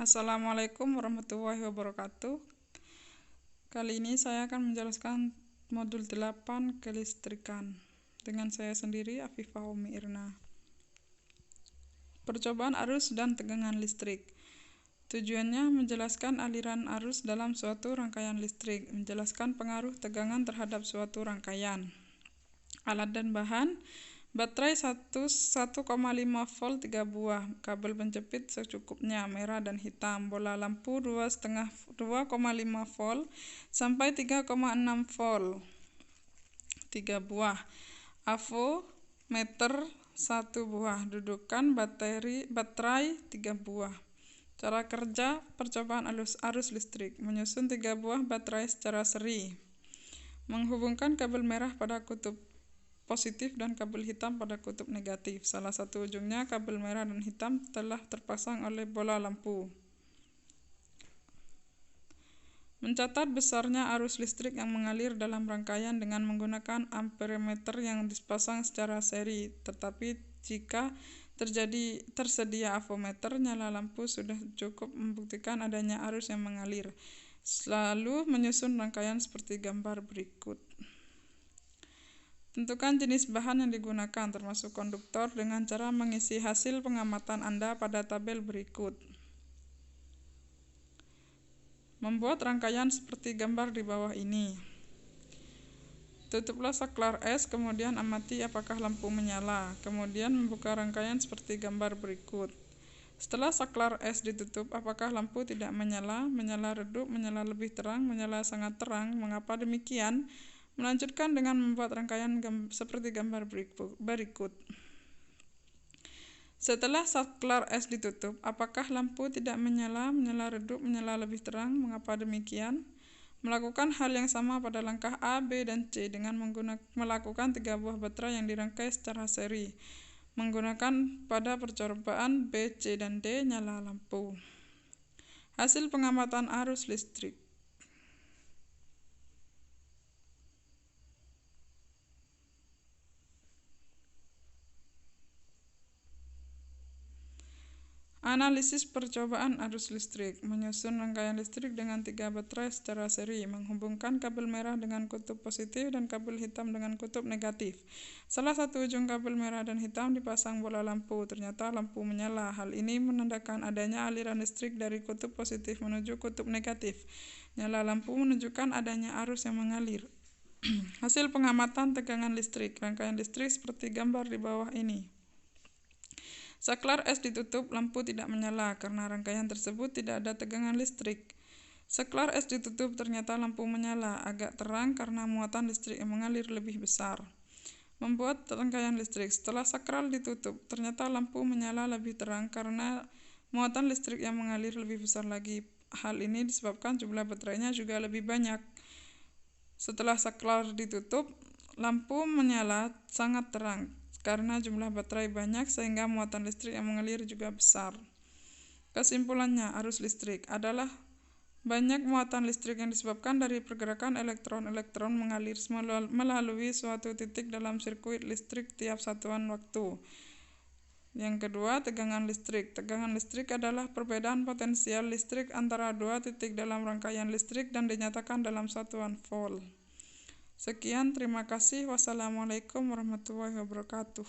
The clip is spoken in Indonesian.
Assalamualaikum warahmatullahi wabarakatuh. Kali ini saya akan menjelaskan modul 8 kelistrikan dengan saya sendiri, Afifah Umi Irna. Percobaan arus dan tegangan listrik. Tujuannya menjelaskan aliran arus dalam suatu rangkaian listrik, menjelaskan pengaruh tegangan terhadap suatu rangkaian. Alat dan bahan: baterai 1,5 volt 3 buah, kabel penjepit secukupnya merah dan hitam, bola lampu 2,5 volt sampai 3,6 volt 3 buah, avometer 1 buah, dudukan baterai 3 buah. Cara kerja percobaan arus listrik: menyusun 3 buah baterai secara seri, menghubungkan kabel merah pada kutub positif dan kabel hitam pada kutub negatif. Salah satu ujungnya kabel merah dan hitam telah terpasang oleh bola lampu. Mencatat besarnya arus listrik yang mengalir dalam rangkaian dengan menggunakan amperemeter yang dipasang secara seri. Tetapi jika tersedia avometer, nyala lampu sudah cukup membuktikan adanya arus yang mengalir. Lalu menyusun rangkaian seperti gambar berikut. Tentukan jenis bahan yang digunakan, termasuk konduktor, dengan cara mengisi hasil pengamatan Anda pada tabel berikut. Membuat rangkaian seperti gambar di bawah ini. Tutuplah saklar es, kemudian amati apakah lampu menyala. Kemudian membuka rangkaian seperti gambar berikut. Setelah saklar es ditutup, apakah lampu tidak menyala, menyala redup, menyala lebih terang, menyala sangat terang? Mengapa demikian? Melanjutkan dengan membuat rangkaian seperti gambar berikut. Setelah saklar es ditutup, apakah lampu tidak menyala, menyala redup, menyala lebih terang? Mengapa demikian? Melakukan hal yang sama pada langkah A, B, dan C dengan melakukan 3 buah baterai yang dirangkai secara seri. Menggunakan pada percobaan B, C, dan D, nyala lampu. Hasil pengamatan arus listrik. Analisis percobaan arus listrik: menyusun rangkaian listrik dengan 3 baterai secara seri, menghubungkan kabel merah dengan kutub positif dan kabel hitam dengan kutub negatif. Salah satu ujung kabel merah dan hitam dipasang bola lampu. Ternyata lampu menyala. Hal ini menandakan adanya aliran listrik dari kutub positif menuju kutub negatif. Nyala lampu menunjukkan adanya arus yang mengalir. Hasil pengamatan tegangan listrik. Rangkaian listrik seperti gambar di bawah ini. Saklar es ditutup, lampu tidak menyala karena rangkaian tersebut tidak ada tegangan listrik. Saklar es ditutup, ternyata lampu menyala, agak terang karena muatan listrik yang mengalir lebih besar. Membuat rangkaian listrik: setelah saklar ditutup, ternyata lampu menyala lebih terang karena muatan listrik yang mengalir lebih besar lagi. Hal ini disebabkan jumlah baterainya juga lebih banyak. Setelah saklar ditutup, lampu menyala sangat terang karena jumlah baterai banyak sehingga muatan listrik yang mengalir juga besar. Kesimpulannya, arus listrik adalah banyak muatan listrik yang disebabkan dari pergerakan elektron-elektron mengalir melalui suatu titik dalam sirkuit listrik tiap satuan waktu. Yang kedua, tegangan listrik. Tegangan listrik adalah perbedaan potensial listrik antara dua titik dalam rangkaian listrik dan dinyatakan dalam satuan volt. Sekian, terima kasih. Wassalamualaikum warahmatullahi wabarakatuh.